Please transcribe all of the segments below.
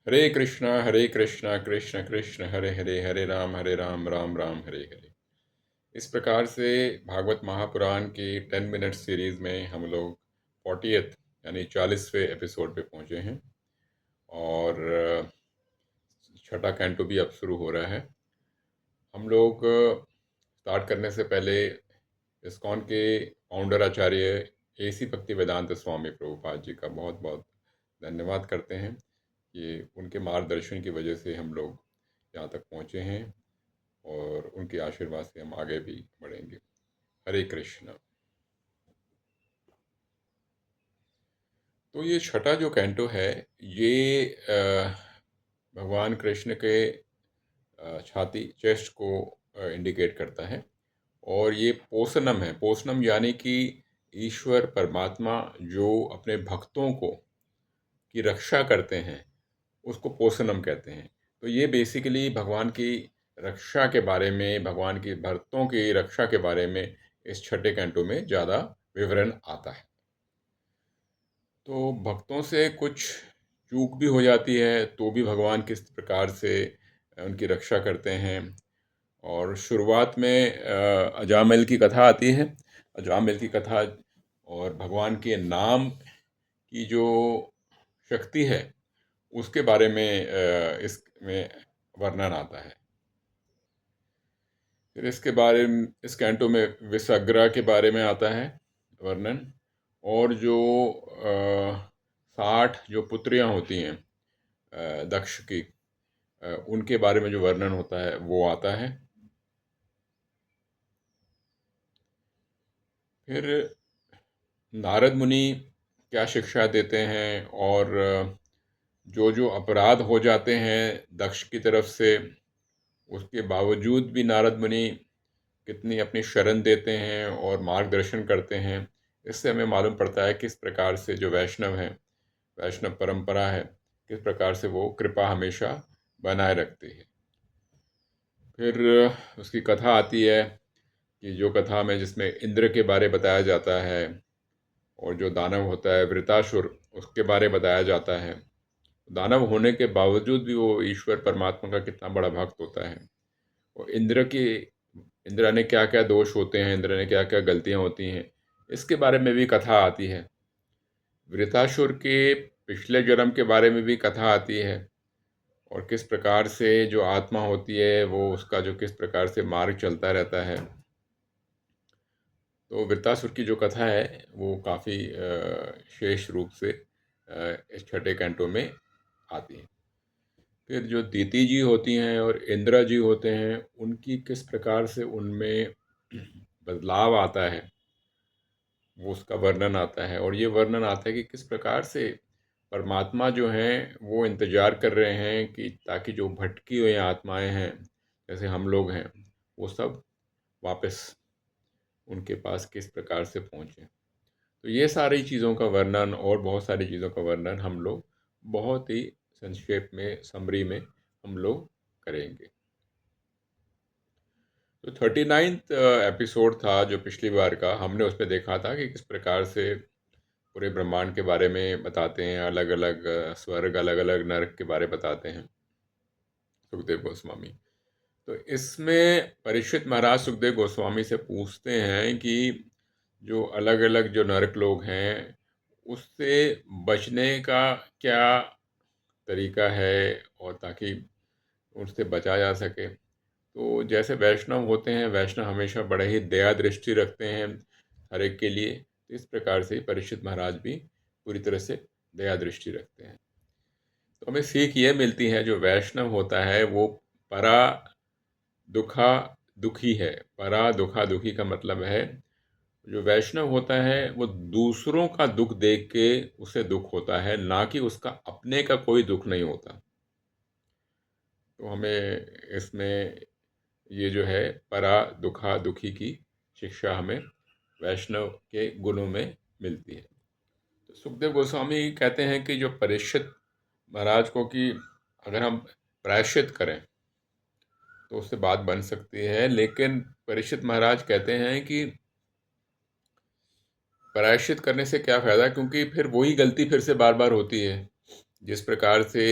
हरे कृष्णा कृष्ण कृष्ण हरे हरे, हरे राम राम राम हरे हरे। इस प्रकार से भागवत महापुराण की 10 मिनट सीरीज में हम लोग 40th यानी 40वें एपिसोड पे पहुँचे हैं। और छठा कैंटो भी अब शुरू हो रहा है। हम लोग स्टार्ट करने से पहले इस्कॉन के फाउंडर आचार्य एसी भक्ति वेदांत स्वामी प्रभुपाद जी का बहुत बहुत धन्यवाद करते हैं। ये उनके मार्गदर्शन की वजह से हम लोग यहाँ तक पहुँचे हैं और उनके आशीर्वाद से हम आगे भी बढ़ेंगे। हरे कृष्ण। तो ये छठा जो कैंटो है, ये भगवान कृष्ण के छाती चेस्ट को इंडिकेट करता है। और ये पोषणम है। पोषणम यानी कि ईश्वर परमात्मा जो अपने भक्तों को की रक्षा करते हैं, उसको पोषणम कहते हैं। तो ये बेसिकली भगवान की रक्षा के बारे में, भगवान की भक्तों की रक्षा के बारे में इस छठे कैंटो में ज़्यादा विवरण आता है। तो भक्तों से कुछ चूक भी हो जाती है तो भी भगवान किस प्रकार से उनकी रक्षा करते हैं। और शुरुआत में अजामिल की कथा आती है। अजामिल की कथा और भगवान के नाम की जो शक्ति है उसके बारे में इसमें वर्णन आता है। फिर इसके बारे में इस कैंटो में विसग्रा के बारे में आता है वर्णन। और जो 60 जो पुत्रियां होती हैं दक्ष की, उनके बारे में जो वर्णन होता है वो आता है। फिर नारद मुनि क्या शिक्षा देते हैं और जो जो अपराध हो जाते हैं दक्ष की तरफ से, उसके बावजूद भी नारद मुनि कितनी अपनी शरण देते हैं और मार्गदर्शन करते हैं। इससे हमें मालूम पड़ता है किस प्रकार से जो वैष्णव हैं, वैष्णव परंपरा है, किस प्रकार से वो कृपा हमेशा बनाए रखती है। फिर उसकी कथा आती है कि जो कथा में जिसमें इंद्र के बारे बताया जाता है और जो दानव होता है वृतासुर, उसके बारे बताया जाता है। दानव होने के बावजूद भी वो ईश्वर परमात्मा का कितना बड़ा भक्त होता है। और इंद्र ने क्या क्या दोष होते हैं, इंद्र ने क्या क्या गलतियां होती हैं, इसके बारे में भी कथा आती है। वृतासुर के पिछले जन्म के बारे में भी कथा आती है और किस प्रकार से जो आत्मा होती है वो उसका जो किस प्रकार से मार्ग चलता रहता है। तो वृत्तासुर की जो कथा है वो काफ़ी शेष रूप से इस छठे कैंटो में आती है। फिर जो दीति जी होती हैं और इंद्रा जी होते हैं, उनकी किस प्रकार से उनमें बदलाव आता है वो उसका वर्णन आता है। और ये वर्णन आता है कि किस प्रकार से परमात्मा जो हैं वो इंतज़ार कर रहे हैं कि ताकि जो भटकी हुई आत्माएं हैं जैसे हम लोग हैं, वो सब वापस उनके पास किस प्रकार से पहुँचें। तो ये सारी चीज़ों का वर्णन और बहुत सारी चीज़ों का वर्णन हम लोग बहुत ही संक्षेप में, समरी में हम लोग करेंगे। तो 39th एपिसोड था जो पिछली बार का, हमने उसमें देखा था कि किस प्रकार से पूरे ब्रह्मांड के बारे में बताते हैं, अलग अलग स्वर्ग, अलग अलग नरक के बारे बताते हैं सुखदेव गोस्वामी। तो इसमें परीक्षित महाराज सुखदेव गोस्वामी से पूछते हैं कि जो अलग अलग जो नरक लोग हैं उससे बचने का क्या तरीका है और ताकि उससे बचा जा सके। तो जैसे वैष्णव होते हैं, वैष्णव हमेशा बड़े ही दया दृष्टि रखते हैं हर एक के लिए। तो इस प्रकार से परीक्षित महाराज भी पूरी तरह से दया दृष्टि रखते हैं। तो हमें सीख ये मिलती है जो वैष्णव होता है वो परा दुखा दुखी है। परा दुखा दुखी का मतलब है जो वैष्णव होता है वो दूसरों का दुख देख के उसे दुख होता है, ना कि उसका अपने का कोई दुख नहीं होता। तो हमें इसमें ये जो है परा दुखा दुखी की शिक्षा हमें वैष्णव के गुणों में मिलती है। तो सुखदेव गोस्वामी कहते हैं कि जो परीक्षित महाराज को कि अगर हम प्रायश्चित करें तो उससे बात बन सकती है, लेकिन परीक्षित महाराज कहते हैं कि प्रायश्चित करने से क्या फ़ायदा, क्योंकि फिर वही गलती फिर से बार बार होती है। जिस प्रकार से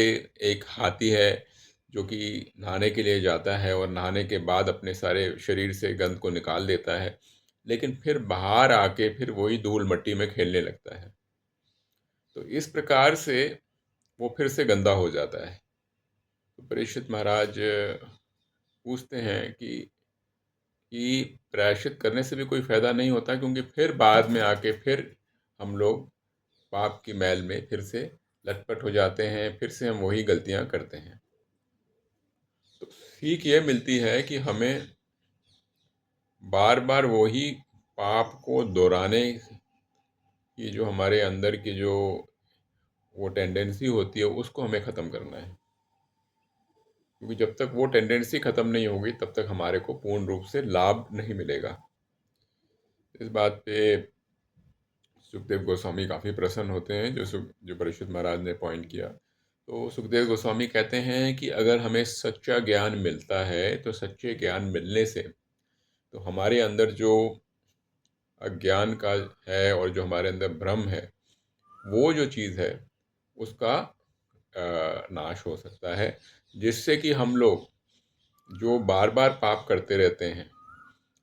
एक हाथी है जो कि नहाने के लिए जाता है और नहाने के बाद अपने सारे शरीर से गंद को निकाल देता है, लेकिन फिर बाहर आके फिर वही धूल मट्टी में खेलने लगता है। तो इस प्रकार से वो फिर से गंदा हो जाता है। तो परीक्षित महाराज पूछते हैं कि प्रायश्चित करने से भी कोई फ़ायदा नहीं होता, क्योंकि फिर बाद में आके फिर हम लोग पाप की मैल में फिर से लटपट हो जाते हैं, फिर से हम वही गलतियां करते हैं। तो सीख ये मिलती है कि हमें बार बार वही पाप को दोहराने की जो हमारे अंदर की जो वो टेंडेंसी होती है उसको हमें ख़त्म करना है, क्योंकि जब तक वो टेंडेंसी ख़त्म नहीं होगी तब तक हमारे को पूर्ण रूप से लाभ नहीं मिलेगा। इस बात पे सुखदेव गोस्वामी काफ़ी प्रसन्न होते हैं, जो परीक्षित महाराज ने पॉइंट किया। तो सुखदेव गोस्वामी कहते हैं कि अगर हमें सच्चा ज्ञान मिलता है तो सच्चे ज्ञान मिलने से तो हमारे अंदर जो अज्ञान का है और जो हमारे अंदर भ्रम है, वो जो चीज़ है उसका नाश हो सकता है, जिससे कि हम लोग जो बार बार पाप करते रहते हैं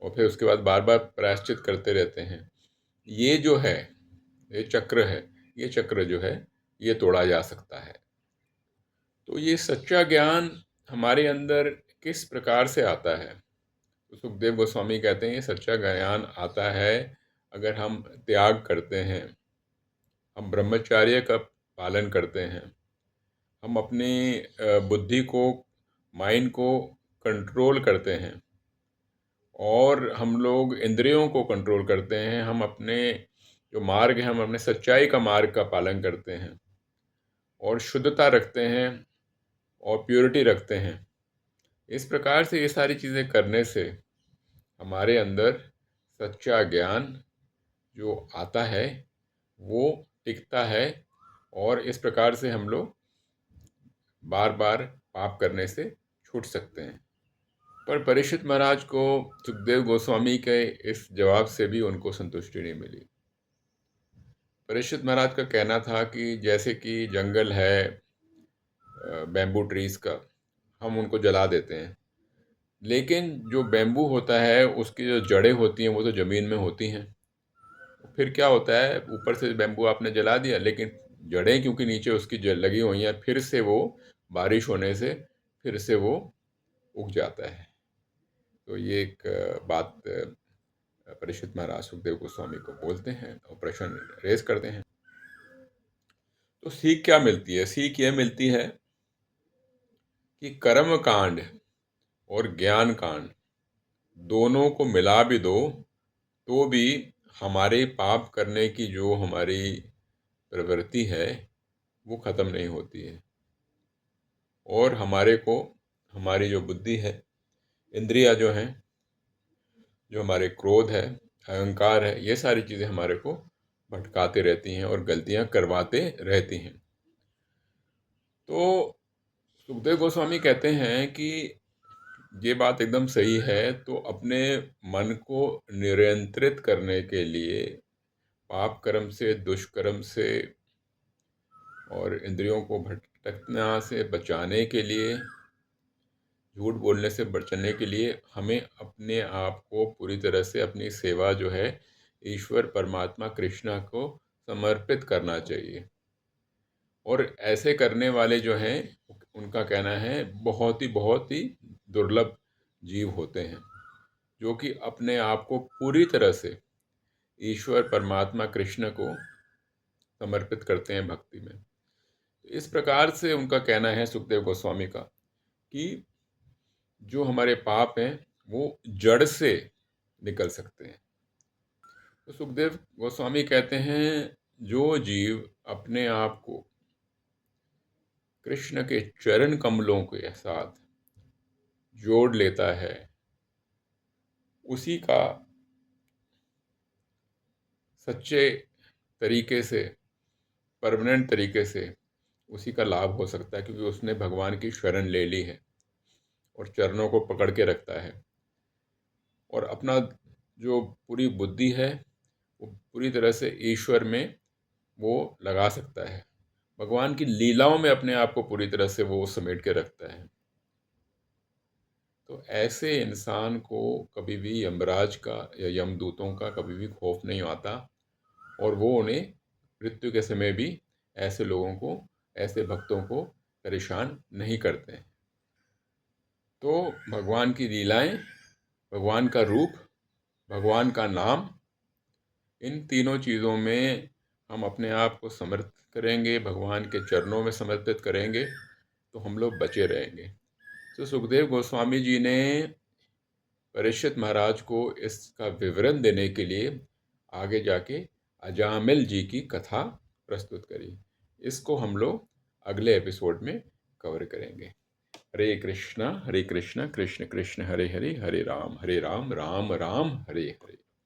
और फिर उसके बाद बार बार प्रायश्चित करते रहते हैं, ये जो है, ये चक्र है, ये चक्र जो है ये तोड़ा जा सकता है। तो ये सच्चा ज्ञान हमारे अंदर किस प्रकार से आता है? तो सुखदेव गोस्वामी कहते हैं ये सच्चा ज्ञान आता है अगर हम त्याग करते हैं, हम ब्रह्मचर्य का पालन करते हैं, हम अपनी बुद्धि को, माइंड को कंट्रोल करते हैं, और हम लोग इंद्रियों को कंट्रोल करते हैं, हम अपने जो मार्ग है, हम अपने सच्चाई का मार्ग का पालन करते हैं और शुद्धता रखते हैं और प्योरिटी रखते हैं। इस प्रकार से ये सारी चीज़ें करने से हमारे अंदर सच्चा ज्ञान जो आता है वो टिकता है, और इस प्रकार से हम लोग बार बार पाप करने से छूट सकते हैं। पर परीक्षित महाराज को सुखदेव गोस्वामी के इस जवाब से भी उनको संतुष्टि नहीं मिली। परीक्षित महाराज का कहना था कि जैसे कि जंगल है बैम्बू ट्रीज का, हम उनको जला देते हैं, लेकिन जो बैम्बू होता है उसकी जो जड़ें होती हैं वो तो ज़मीन में होती हैं। फिर क्या होता है, ऊपर से बैम्बू आपने जला दिया, लेकिन जड़ें क्योंकि नीचे उसकी लगी हुई हैं, फिर से वो बारिश होने से फिर से वो उग जाता है। तो ये एक बात परीक्षित महाराज सुखदेव गोस्वामी को बोलते हैं और प्रश्न रेज करते हैं। तो सीख क्या मिलती है? सीख यह मिलती है कि कर्म कांड और ज्ञान कांड दोनों को मिला भी दो तो भी हमारे पाप करने की जो हमारी प्रवृत्ति है वो ख़त्म नहीं होती है, और हमारे को, हमारी जो बुद्धि है, इंद्रियां जो हैं, जो हमारे क्रोध है, अहंकार है, ये सारी चीज़ें हमारे को भटकाते रहती हैं और गलतियां करवाते रहती हैं। तो सुखदेव गोस्वामी कहते हैं कि ये बात एकदम सही है। तो अपने मन को नियंत्रित करने के लिए, पाप कर्म से, दुष्कर्म से और इंद्रियों को भटकना से बचाने के लिए, झूठ बोलने से बचने के लिए हमें अपने आप को पूरी तरह से अपनी सेवा जो है ईश्वर परमात्मा कृष्णा को समर्पित करना चाहिए। और ऐसे करने वाले जो हैं उनका कहना है बहुत ही दुर्लभ जीव होते हैं, जो कि अपने आप को पूरी तरह से ईश्वर परमात्मा कृष्ण को समर्पित करते हैं भक्ति में। तो इस प्रकार से उनका कहना है सुखदेव गोस्वामी का कि जो हमारे पाप हैं वो जड़ से निकल सकते हैं। तो सुखदेव गोस्वामी कहते हैं जो जीव अपने आप को कृष्ण के चरण कमलों के साथ जोड़ लेता है, उसी का सच्चे तरीके से, परमानेंट तरीके से उसी का लाभ हो सकता है, क्योंकि उसने भगवान की शरण ले ली है और चरणों को पकड़ के रखता है, और अपना जो पूरी बुद्धि है वो पूरी तरह से ईश्वर में वो लगा सकता है, भगवान की लीलाओं में अपने आप को पूरी तरह से वो समेट के रखता है। तो ऐसे इंसान को कभी भी यमराज का या यमदूतों का कभी भी खौफ नहीं आता, और वो उन्हें मृत्यु के समय भी ऐसे लोगों को, ऐसे भक्तों को परेशान नहीं करते हैं। तो भगवान की लीलाएं, भगवान का रूप, भगवान का नाम, इन तीनों चीज़ों में हम अपने आप को समर्पित करेंगे, भगवान के चरणों में समर्पित करेंगे, तो हम लोग बचे रहेंगे। तो सुखदेव गोस्वामी जी ने परीक्षित महाराज को इसका विवरण देने के लिए आगे जाके अजामिल जी की कथा प्रस्तुत करी। इसको हम लोग अगले एपिसोड में कवर करेंगे। हरे कृष्णा कृष्ण कृष्ण हरे हरे, हरे राम राम राम हरे हरे।